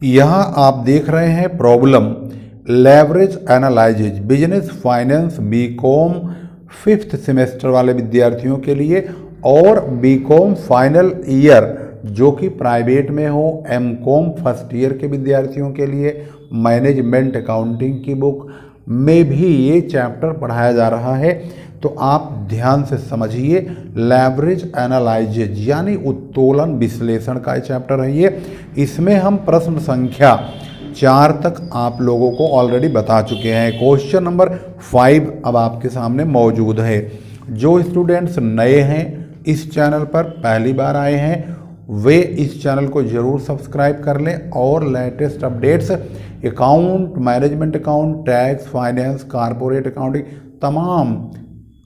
यहाँ आप देख रहे हैं problem leverage analysis business finance B Com 5th semester वाले विद्यार्थियों के लिए और बीकॉम फाइनल ईयर जो कि प्राइवेट में हो, एमकॉम फर्स्ट ईयर के विद्यार्थियों के लिए मैनेजमेंट अकाउंटिंग की बुक में भी ये चैप्टर पढ़ाया जा रहा है। तो आप ध्यान से समझिए, लेवरेज एनालिसिस यानी उत्तोलन विश्लेषण का चैप्टर है ये। इसमें हम प्रश्न संख्या 4 तक आप लोगों को ऑलरेडी बता चुके हैं। क्वेश्चन नंबर 5 अब आपके सामने मौजूद है। जो स्टूडेंट्स नए हैं इस चैनल पर, पहली बार आए हैं, वे इस चैनल को ज़रूर सब्सक्राइब कर लें और latest updates account, management account, tax, finance, corporate accounting, तमाम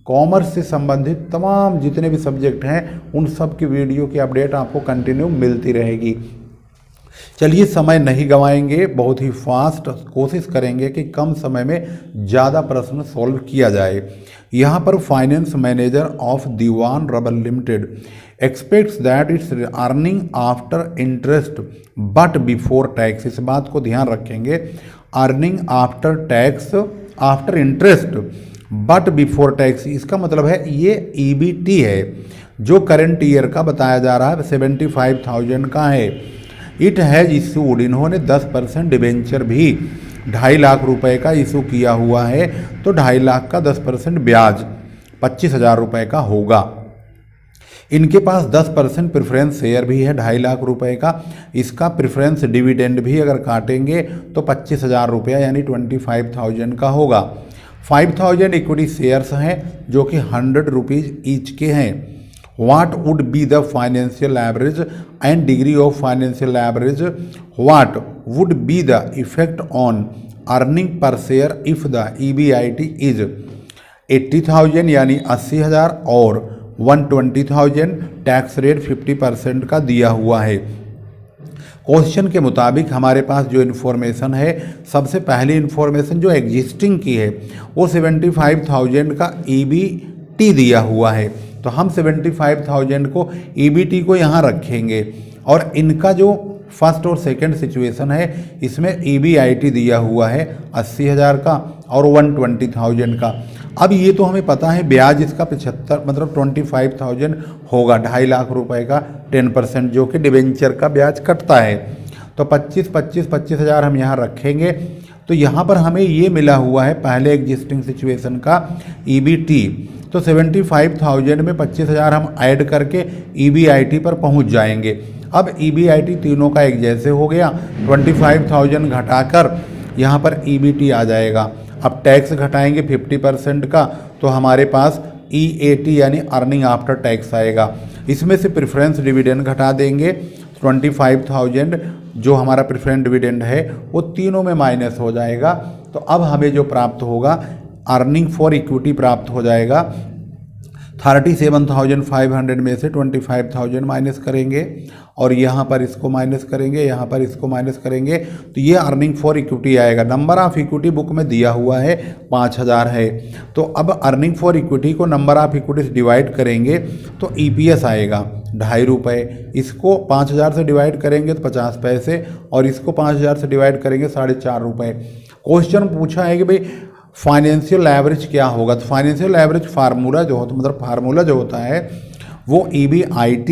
कॉमर्स से संबंधित तमाम जितने भी सब्जेक्ट हैं उन सब की वीडियो की अपडेट आपको कंटिन्यू मिलती रहेगी। चलिए समय नहीं गंवाएंगे, बहुत ही फास्ट कोशिश करेंगे कि कम समय में ज़्यादा प्रश्न सॉल्व किया जाए। यहाँ पर finance manager of Diwan rubber limited expects that its earning after interest but before tax, इस बात को ध्यान रखेंगे। Earning after tax, after interest but before tax, इसका मतलब है ये ईबीटी है जो करंट ईयर का बताया जा रहा है, 75,000 का है। इट हैज़ इशूड, इन्होंने 10% डिबेंचर भी 2.5 लाख रुपए का इशू किया हुआ है, तो 2.5 लाख का 10% ब्याज 25,000 रुपये का होगा। इनके पास 10% प्रेफरेंस शेयर भी है 2.5 लाख रुपए का, इसका प्रेफरेंस डिविडेंड भी अगर काटेंगे तो 25,000 रुपया यानी 25,000 का होगा। 5,000 इक्विटी शेयर्स हैं जो कि 100 रुपीज़ ईच के हैं। What would be the financial average and degree of financial average? What would be the effect on earning per share if the EBIT is 80,000 यानी 80,000 और 120,000, टैक्स रेट 50% का दिया हुआ है। क्वेश्चन के मुताबिक हमारे पास जो इन्फॉर्मेशन है, सबसे पहली इन्फॉर्मेशन जो एग्जिस्टिंग की है वो 75,000 का EBT दिया हुआ है, तो हम 75,000 को EBT को यहाँ रखेंगे और इनका जो फर्स्ट और सेकंड सिचुएशन है इसमें EBIT दिया हुआ है 80,000 का और 120,000 का। अब ये तो हमें पता है ब्याज इसका 75 मतलब 25,000 होगा, 2.5 लाख रुपए का 10% जो कि डिबेंचर का ब्याज कटता है, तो 25,000 हम यहाँ रखेंगे। तो यहाँ पर हमें ये मिला हुआ है पहले एग्जिस्टिंग सिचुएशन का EBT, तो 75,000 में 25,000 हम ऐड करके EBIT पर पहुँच जाएंगे। अब EBIT तीनों का एक जैसे हो गया, 25,000 घटाकर यहाँ पर EBT आ जाएगा। अब टैक्स घटाएंगे 50% का, तो हमारे पास EAT यानी अर्निंग आफ्टर टैक्स आएगा। इसमें से प्रेफरेंस डिविडेंड घटा देंगे, 25,000 जो हमारा प्रेफरेंस डिविडेंड है वो तीनों में माइनस हो जाएगा। तो अब हमें जो प्राप्त होगा अर्निंग फॉर इक्विटी प्राप्त हो जाएगा। 37,500 में से 25,000 माइनस करेंगे और यहाँ पर इसको माइनस करेंगे, यहाँ पर इसको माइनस करेंगे, तो ये अर्निंग फॉर इक्विटी आएगा। नंबर ऑफ इक्विटी बुक में दिया हुआ है 5,000 है, तो अब अर्निंग फॉर इक्विटी को नंबर ऑफ इक्विटी से डिवाइड करेंगे तो EPS आएगा 2.5 रुपये। इसको 5,000 से डिवाइड करेंगे तो 50 पैसे और इसको 5,000 से डिवाइड करेंगे 4.5 रुपये। क्वेश्चन पूछा है कि भाई फाइनेंशियल एवरेज क्या होगा, तो फाइनेंशियल एवरेज फार्मूला जो होता मतलब फार्मूला जो होता है वो EBIT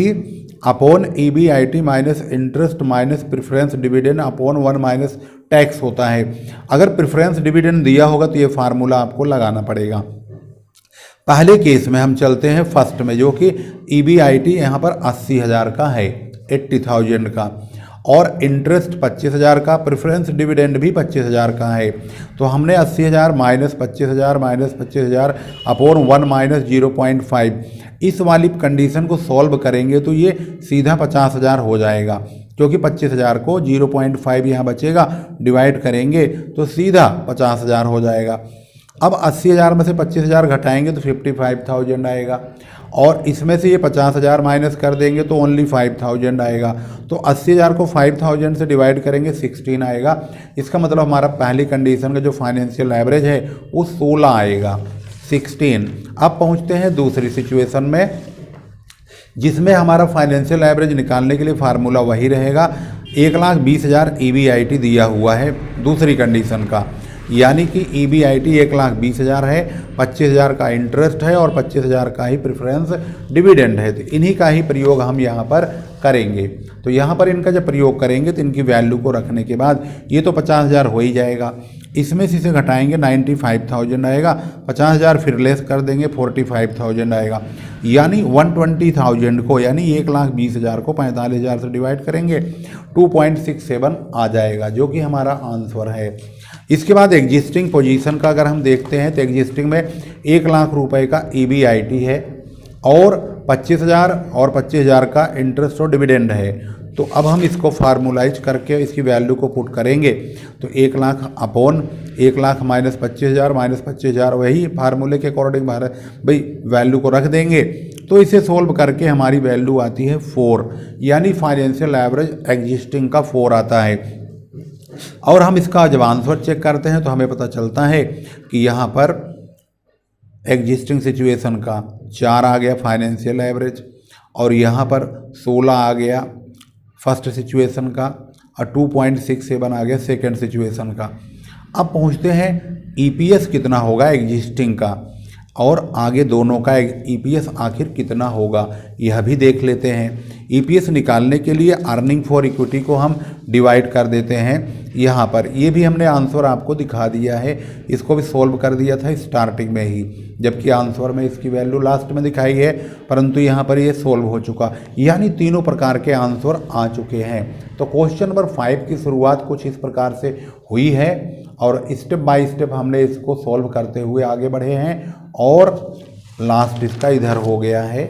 upon EBIT minus interest minus preference dividend upon 1 minus tax होता है। अगर प्रेफरेंस डिविडेंड दिया होगा तो ये फार्मूला आपको लगाना पड़ेगा। पहले केस में हम चलते हैं फर्स्ट में, जो कि EBIT यहाँ पर 80,000 का है, 80,000 का, और इंटरेस्ट 25,000 का, प्रेफरेंस डिविडेंड भी 25,000 का है। तो हमने 80,000 माइनस 25,000 अपॉन 1 माइनस 0.5 इस वाली कंडीशन को सॉल्व करेंगे तो ये सीधा 50,000 हो जाएगा, क्योंकि 25,000 को 0.5 यहाँ बचेगा, डिवाइड करेंगे तो सीधा 50,000 हो जाएगा। अब 80,000 में से 25,000 घटाएंगे तो 55,000 आएगा और इसमें से ये 50,000 माइनस कर देंगे तो ओनली 5,000 आएगा। तो 80,000 को 5,000 से डिवाइड करेंगे 16 आएगा। इसका मतलब हमारा पहली कंडीशन का जो फाइनेंशियल एवरेज है वो 16 आएगा, 16। अब पहुंचते हैं दूसरी सिचुएशन में, जिसमें हमारा फाइनेंशियल एवरेज निकालने के लिए फार्मूला वही रहेगा, 1,20,000 EBIT दिया हुआ है दूसरी कंडीशन का, यानी कि EBIT 1,20,000 है, 25,000 का इंटरेस्ट है और 25,000 का ही प्रेफरेंस डिविडेंड है। तो इन्हीं का ही प्रयोग हम यहाँ पर करेंगे। तो यहाँ पर इनका जब प्रयोग करेंगे तो इनकी वैल्यू को रखने के बाद ये तो 50,000 हो ही जाएगा, इसमें से इसे घटाएंगे 95,000 आएगा, 50,000 फिर लेस कर देंगे 45,000 आएगा, यानी 120,000 को यानी 1,20,000 को 45,000 से डिवाइड करेंगे 2.67 आ जाएगा, जो कि हमारा आंसर है। इसके बाद एग्जिस्टिंग पोजीशन का अगर हम देखते हैं तो एग्जिस्टिंग में 1,00,000 रुपए का EBIT है और 25,000 और 25,000 का इंटरेस्ट और डिविडेंड है। तो अब हम इसको फार्मूलाइज करके इसकी वैल्यू को पुट करेंगे तो 1,00,000 अपॉन 1,00,000 माइनस 25,000 वही फार्मूले के अकॉर्डिंग भाई वैल्यू को रख देंगे। तो इसे सोल्व करके हमारी वैल्यू आती है 4, यानी फाइनेंशियल एवरेज एग्जिस्टिंग का 4 आता है। और हम इसका जब आंसर चेक करते हैं तो हमें पता चलता है कि यहाँ पर एग्जिस्टिंग सिचुएशन का 4 आ गया फाइनेंशियल एवरेज, और यहाँ पर 16 आ गया फर्स्ट सिचुएशन का, और 2.67 आ गया सेकेंड सिचुएशन का। अब पहुँचते हैं EPS कितना होगा एग्जिस्टिंग का, और आगे दोनों का EPS आखिर कितना होगा यह भी देख लेते हैं। EPS निकालने के लिए अर्निंग फॉर इक्विटी को हम डिवाइड कर देते हैं यहाँ पर। ये भी हमने आंसर आपको दिखा दिया है, इसको भी सोल्व कर दिया था स्टार्टिंग में ही, जबकि आंसर में इसकी वैल्यू लास्ट में दिखाई है, परंतु यहाँ पर ये सोल्व हो चुका, यानी तीनों प्रकार के आंसर आ चुके हैं। तो क्वेश्चन नंबर 5 की शुरुआत कुछ इस प्रकार से हुई है और स्टेप बाय स्टेप हमने इसको सोल्व करते हुए आगे बढ़े हैं, और लास्ट इसका इधर हो गया है,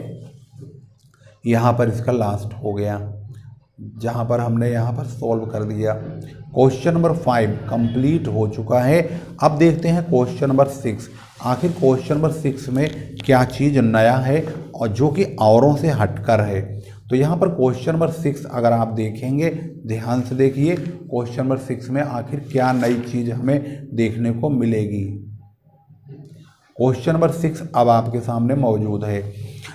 यहाँ पर इसका लास्ट हो गया जहाँ पर हमने यहाँ पर सोल्व कर दिया। क्वेश्चन नंबर 5 कंप्लीट हो चुका है। अब देखते हैं क्वेश्चन नंबर 6। आखिर क्वेश्चन नंबर 6 में क्या चीज़ नया है और जो कि औरों से हटकर है। तो यहाँ पर क्वेश्चन नंबर 6 अगर आप देखेंगे, ध्यान से देखिए क्वेश्चन नंबर 6 में आखिर क्या नई चीज़ हमें देखने को मिलेगी। क्वेश्चन नंबर 6 अब आपके सामने मौजूद है।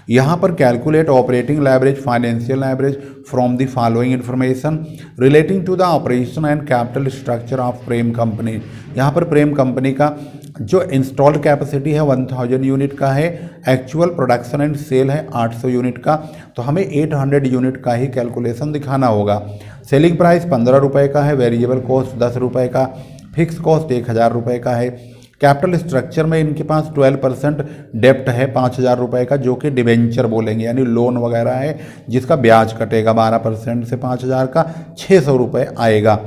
यहाँ पर calculate operating leverage financial leverage from the following information relating to the operation and capital structure of Prem company. यहाँ पर प्रेम कंपनी का जो इंस्टॉल्ड कैपेसिटी है 1000 यूनिट का है, एक्चुअल प्रोडक्शन एंड सेल है 800 यूनिट का, तो हमें 800 यूनिट का ही कैलकुलेशन दिखाना होगा। सेलिंग प्राइस 15 रुपये का है, वेरिएबल कॉस्ट 10 रुपये का, फिक्स कॉस्ट 1000 रुपये का है। कैपिटल स्ट्रक्चर में इनके पास 12% डेप्ट है 5,000 रुपये का, जो कि डिवेंचर बोलेंगे, यानी लोन वगैरह है जिसका ब्याज कटेगा 12% से 5,000 का 600 रुपये आएगा।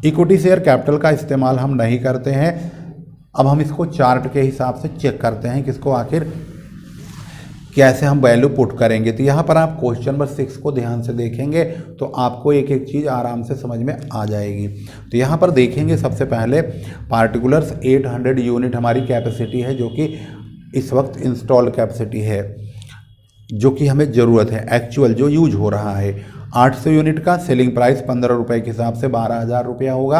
इक्विटी शेयर कैपिटल का इस्तेमाल हम नहीं करते हैं। अब हम इसको चार्ट के हिसाब से चेक करते हैं किसको आखिर कैसे हम वैल्यू पुट करेंगे। तो यहाँ पर आप क्वेश्चन नंबर 6 को ध्यान से देखेंगे तो आपको एक एक चीज़ आराम से समझ में आ जाएगी। तो यहाँ पर देखेंगे सबसे पहले पार्टिकुलर्स 800 यूनिट हमारी कैपेसिटी है, जो कि इस वक्त इंस्टॉल्ड कैपेसिटी है, जो कि हमें ज़रूरत है, एक्चुअल जो यूज हो रहा है। 800 यूनिट का सेलिंग प्राइस 15 रुपये के हिसाब से 12,000 रुपया होगा।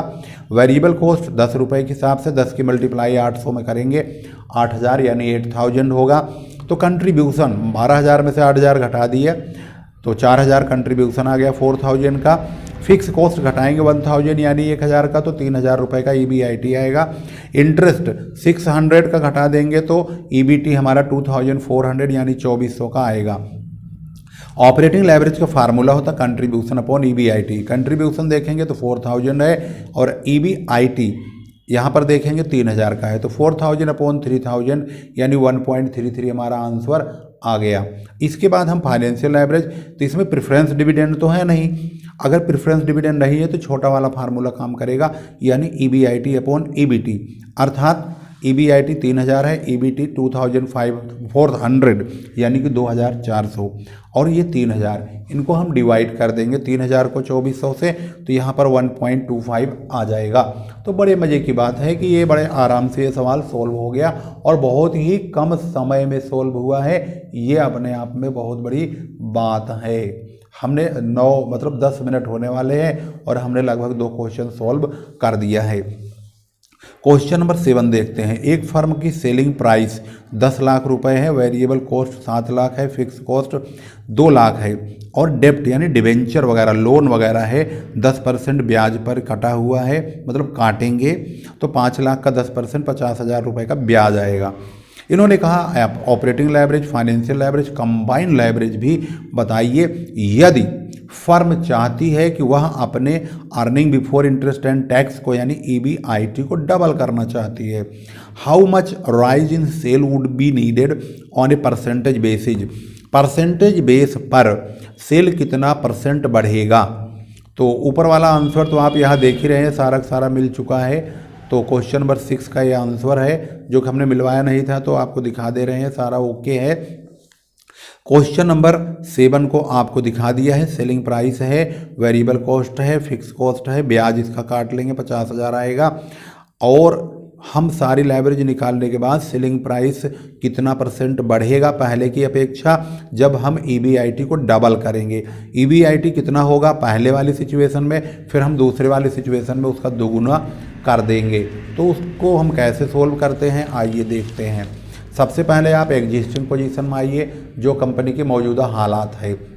वेरिएबल कॉस्ट 10 रुपये के हिसाब से 10 की मल्टीप्लाई 800 में करेंगे 8,000 यानी 8,000 होगा। तो कंट्रीब्यूशन 12,000 में से 8,000 घटा दिए तो 4,000 कंट्रीब्यूशन आ गया 4,000 का। फिक्स कॉस्ट घटाएंगे 1,000 यानी 1,000 का, तो 3,000 रुपये का EBIT आएगा। इंटरेस्ट 600 का घटा देंगे तो EBT हमारा 2,400 यानी 2,400 का आएगा। ऑपरेटिंग लेवरेज का फार्मूला होता कंट्रीब्यूशन अपॉन EBIT। कंट्रीब्यूशन देखेंगे तो 4,000 है और EBIT यहाँ पर देखेंगे 3,000 का है, तो 4,000 अपॉन 3,000 यानी 1.33 हमारा आंसर आ गया। इसके बाद हम फाइनेंशियल एवरेज, तो इसमें प्रेफरेंस डिविडेंड तो है नहीं, अगर प्रेफरेंस डिविडेंड नहीं है तो छोटा वाला फार्मूला काम करेगा, यानी EBIT अपॉन EBT, अर्थात EBIT 3,000 है, EBT 2,400 यानी कि 2,400, और ये 3,000 इनको हम डिवाइड कर देंगे 3,000 को 2,400 से, तो यहाँ पर 1.25 आ जाएगा। तो बड़े मज़े की बात है कि ये बड़े आराम से ये सवाल सोल्व हो गया और बहुत ही कम समय में सोल्व हुआ है। ये अपने आप में बहुत बड़ी बात है। हमने 10 मिनट होने वाले हैं और हमने लगभग 2 क्वेश्चन सोल्व कर दिया है। क्वेश्चन नंबर 7 देखते हैं। एक फर्म की सेलिंग प्राइस 10 लाख रुपए है, वेरिएबल कॉस्ट 7 लाख है, फिक्स कॉस्ट 2 लाख है और डेप्ट यानी डिवेंचर वगैरह लोन वगैरह है 10% ब्याज पर कटा हुआ है, मतलब काटेंगे तो 5 लाख का 10% 50,000 रुपये का ब्याज आएगा। इन्होंने कहा operating leverage, financial leverage, combined leverage भी बताइए यदि फर्म चाहती है कि वह अपने earning before interest and tax को यानी EBIT को डबल करना चाहती है। How much rise in sale would be needed on a percentage basis, percentage base पर सेल कितना परसेंट बढ़ेगा। तो ऊपर वाला आंसर तो आप यहाँ देख ही रहे हैं, सारा सारा मिल चुका है। तो क्वेश्चन नंबर 6 का ये आंसर है, जो कि हमने मिलवाया नहीं था तो आपको दिखा दे रहे हैं, सारा ओके है। क्वेश्चन नंबर 7 को आपको दिखा दिया है। सेलिंग प्राइस है, वेरिएबल कॉस्ट है, फिक्स कॉस्ट है, ब्याज इसका काट लेंगे 50,000 आएगा और हम सारी लेवरेज निकालने के बाद सेलिंग प्राइस कितना परसेंट बढ़ेगा पहले की अपेक्षा जब हम EBIT को डबल करेंगे। EBIT कितना होगा पहले वाली सिचुएशन में, फिर हम दूसरे वाली सिचुएशन में उसका दोगुना कर देंगे। तो उसको हम कैसे सोल्व करते हैं आइए देखते हैं। सबसे पहले आप एग्जिस्टिंग पोजीशन में आइए, जो कंपनी के मौजूदा हालात है।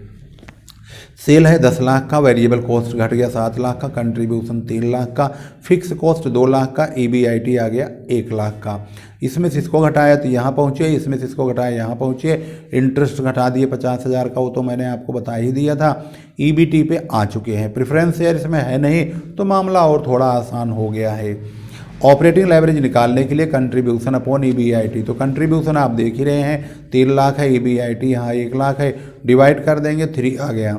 सेल है 10 लाख का, वेरिएबल कॉस्ट घट गया 7 लाख का, कंट्रीब्यूशन 3 लाख का, फिक्स कॉस्ट 2 लाख का, EBIT आ गया 1 लाख का। इसमें से इसको घटाया तो यहाँ पहुँचे, इसमें से इसको घटाया यहाँ पहुँचे, इंटरेस्ट घटा दिए 50,000 का, वो तो मैंने आपको बता ही दिया था। EBT पे आ चुके हैं, प्रेफरेंस शेयर इसमें है नहीं तो मामला और थोड़ा आसान हो गया है। ऑपरेटिंग लेवरेज निकालने के लिए कंट्रीब्यूशन अपॉन EBIT, तो कंट्रीब्यूशन आप देख ही रहे हैं 3 लाख है, EBIT यहाँ 1 लाख है, डिवाइड कर देंगे 3 आ गया।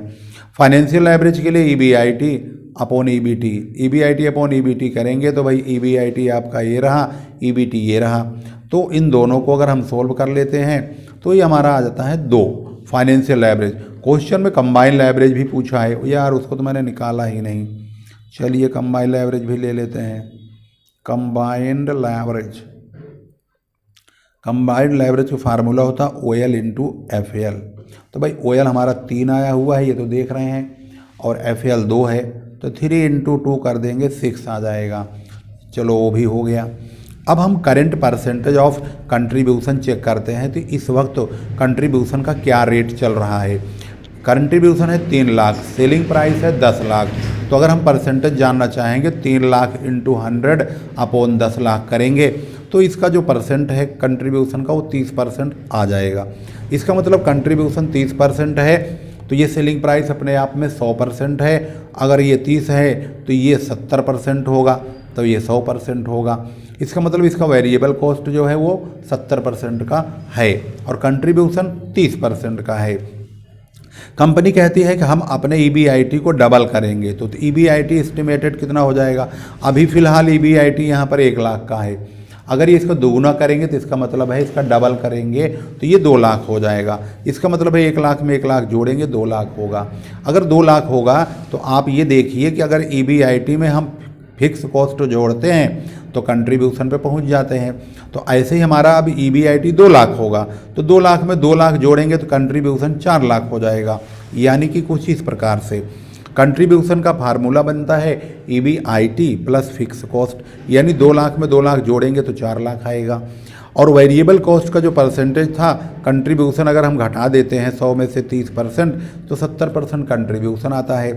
फाइनेंशियल लेवरेज के लिए EBIT upon EBT, EBIT upon EBT करेंगे तो भाई EBIT आपका ये रहा, EBT ये रहा। तो इन दोनों को अगर हम सोल्व कर लेते हैं तो ये हमारा आ जाता है 2 फाइनेंशियल लेवरेज। क्वेश्चन में कंबाइंड लेवरेज भी पूछा है यार, उसको तो मैंने निकाला ही नहीं। चलिए कंबाइंड लेवरेज भी ले लेते हैं। कंबाइंड लेवरेज, कंबाइंड लेवरेज का फार्मूला होता है OL इंटू FL। तो भाई OL हमारा 3 आया हुआ है, ये तो देख रहे हैं, और FL 2 है, तो 3 इंटू 2 कर देंगे 6 आ जाएगा। चलो वो भी हो गया। अब हम current percentage of contribution check करते हैं। तो इस वक्त कंट्रीब्यूशन का क्या रेट चल रहा है। कंट्रीब्यूशन है 3 लाख, सेलिंग प्राइस है 10 लाख। तो अगर हम परसेंटेज जानना चाहेंगे 3 लाख इंटू 100 अपॉन 10 लाख करेंगे तो इसका जो परसेंट है कंट्रीब्यूशन का वो 30% आ जाएगा। इसका मतलब कंट्रीब्यूशन 30% है तो ये सेलिंग प्राइस अपने आप में 100% है। अगर ये 30 है तो ये 70% होगा, तो ये 100% होगा। इसका मतलब इसका वेरिएबल कॉस्ट जो है वो 70% का है और कंट्रीब्यूशन 30% का है। कंपनी कहती है कि हम अपने EBIT को डबल करेंगे, तो EBIT एस्टिमेटेड कितना हो जाएगा। अभी फ़िलहाल EBIT यहाँ पर 1 लाख का है, अगर ये इसको दोगुना करेंगे तो इसका मतलब है इसका डबल करेंगे तो ये 2 लाख हो जाएगा। इसका मतलब है 1 लाख में 1 लाख जोड़ेंगे 2 लाख होगा। अगर 2 लाख होगा तो आप ये देखिए कि अगर EBIT में हम फिक्स कॉस्ट जोड़ते हैं तो कंट्रीब्यूशन पे पहुंच जाते हैं। तो ऐसे ही हमारा अब EBIT 2 लाख होगा, तो 2 लाख में 2 लाख जोड़ेंगे तो कंट्रीब्यूशन 4 लाख हो जाएगा। यानी कि कुछ इस प्रकार से कंट्रीब्यूशन का फार्मूला बनता है EBIT प्लस फिक्स कॉस्ट, यानी 2 लाख में 2 लाख जोड़ेंगे तो 4 लाख आएगा। और वेरिएबल कॉस्ट का जो परसेंटेज था कंट्रीब्यूशन अगर हम घटा देते हैं 100 में से 30% तो 70% कंट्रीब्यूशन आता है।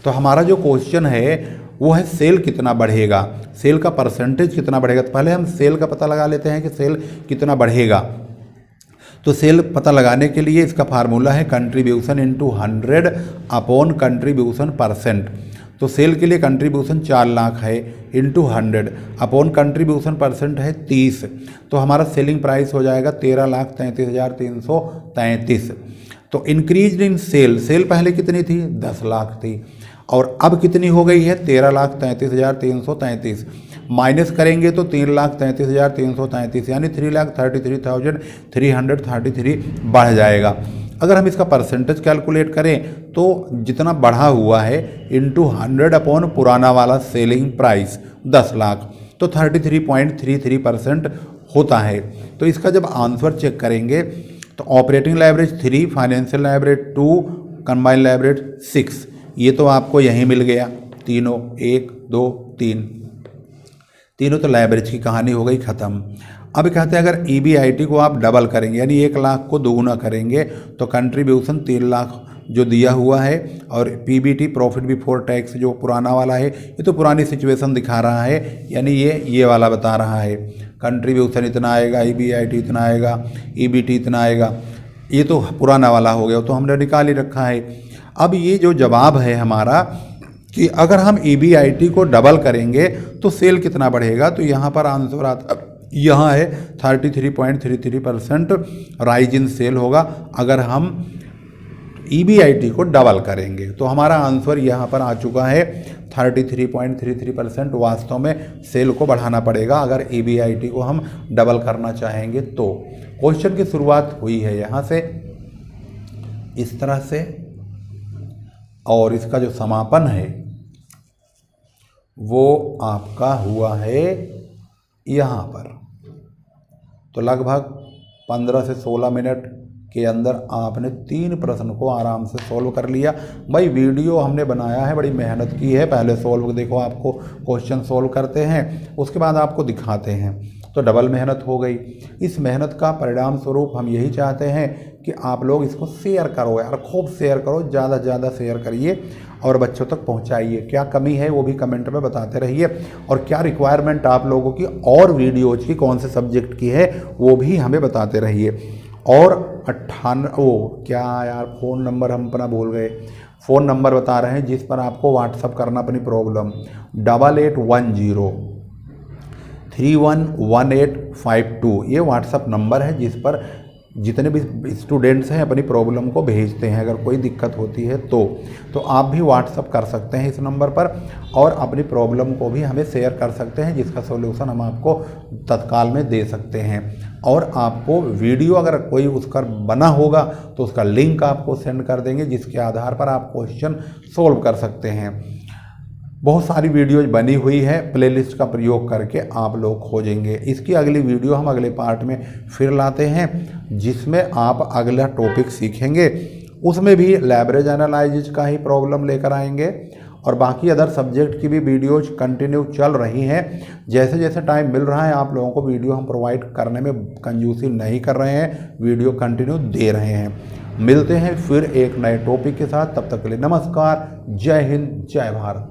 तो हमारा जो क्वेश्चन है वो है सेल कितना बढ़ेगा, सेल का परसेंटेज कितना बढ़ेगा। तो पहले हम सेल का पता लगा लेते हैं कि सेल कितना बढ़ेगा। तो सेल पता लगाने के लिए इसका फार्मूला है contribution into 100 upon contribution percent. तो सेल के लिए कंट्रीब्यूशन 4 लाख है इंटू 100 अपॉन कंट्रीब्यूशन परसेंट है 30, तो हमारा सेलिंग प्राइस हो जाएगा 13,33,333। तो इंक्रीज इन सेल, सेल पहले कितनी थी 10 लाख थी और अब कितनी हो गई है 13,33,333। माइनस करेंगे तो 3,33,333 यानी 3,33,333 बढ़ जाएगा। अगर हम इसका परसेंटेज कैलकुलेट करें तो जितना बढ़ा हुआ है इंटू 100 अपॉन पुराना वाला सेलिंग प्राइस 10 लाख तो 33.33% होता है। तो इसका जब आंसर चेक करेंगे तो operating leverage 3, financial leverage 2, combined leverage 6, ये तो आपको यहीं मिल गया तीनों 1 2 3 तीनों तो लेवरेज की कहानी हो गई ख़त्म। अब कहते हैं अगर EBIT को आप डबल करेंगे यानी 1 लाख को दोगुना करेंगे तो कंट्रीब्यूशन 3 लाख जो दिया हुआ है, और PBT प्रॉफिट बिफोर टैक्स जो पुराना वाला है ये तो पुरानी सिचुएशन दिखा रहा है, यानी ये वाला बता रहा है कंट्रीब्यूशन इतना आएगा, EBIT इतना आएगा, EBT इतना आएगा, ये तो पुराना वाला हो गया, तो हमने निकाल ही रखा है। अब ये जो जवाब है हमारा कि अगर हम EBIT को डबल करेंगे तो सेल कितना बढ़ेगा, तो यहाँ पर आंसर आता यहाँ है 33.33% राइज इन सेल होगा अगर हम EBIT को डबल करेंगे। तो हमारा आंसर यहाँ पर आ चुका है 33.33% वास्तव में सेल को बढ़ाना पड़ेगा अगर EBIT को हम डबल करना चाहेंगे। तो क्वेश्चन की शुरुआत हुई है यहाँ से इस तरह से, और इसका जो समापन है वो आपका हुआ है यहाँ पर। तो लगभग 15 से 16 मिनट के अंदर आपने 3 प्रश्न को आराम से सॉल्व कर लिया। भाई वीडियो हमने बनाया है, बड़ी मेहनत की है, पहले सॉल्व देखो, आपको क्वेश्चन सॉल्व करते हैं उसके बाद आपको दिखाते हैं, तो डबल मेहनत हो गई। इस मेहनत का परिणाम स्वरूप हम यही चाहते हैं कि आप लोग इसको शेयर करो यार, खूब शेयर करो, ज़्यादा से ज़्यादा शेयर करिए और बच्चों तक पहुंचाइए। क्या कमी है वो भी कमेंट में बताते रहिए, और क्या रिक्वायरमेंट आप लोगों की और वीडियोज की कौन से सब्जेक्ट की है वो भी हमें बताते रहिए। और 98 क्या यार फ़ोन नंबर हम अपना भूल गए, फ़ोन नंबर बता रहे हैं जिस पर आपको व्हाट्सअप करना अपनी प्रॉब्लम 8810311852, ये व्हाट्सअप नंबर है जिस पर जितने भी स्टूडेंट्स हैं अपनी प्रॉब्लम को भेजते हैं। अगर कोई दिक्कत होती है तो आप भी व्हाट्सअप कर सकते हैं इस नंबर पर और अपनी प्रॉब्लम को भी हमें शेयर कर सकते हैं, जिसका सॉल्यूशन हम आपको तत्काल में दे सकते हैं। और आपको वीडियो अगर कोई उसका बना होगा तो उसका लिंक आपको सेंड कर देंगे, जिसके आधार पर आप क्वेश्चन सोल्व कर सकते हैं। बहुत सारी वीडियोज बनी हुई है, प्लेलिस्ट का प्रयोग करके आप लोग खोजेंगे। इसकी अगली वीडियो हम अगले पार्ट में फिर लाते हैं जिसमें आप अगला टॉपिक सीखेंगे, उसमें भी लेवरेज एनालिसिस का ही प्रॉब्लम लेकर आएंगे। और बाकी अदर सब्जेक्ट की भी वीडियोज कंटिन्यू चल रही हैं, जैसे जैसे टाइम मिल रहा है आप लोगों को वीडियो हम प्रोवाइड करने में कंजूसी नहीं कर रहे हैं, वीडियो कंटिन्यू दे रहे हैं। मिलते हैं फिर एक नए टॉपिक के साथ, तब तक के लिए नमस्कार, जय हिंद, जय भारत।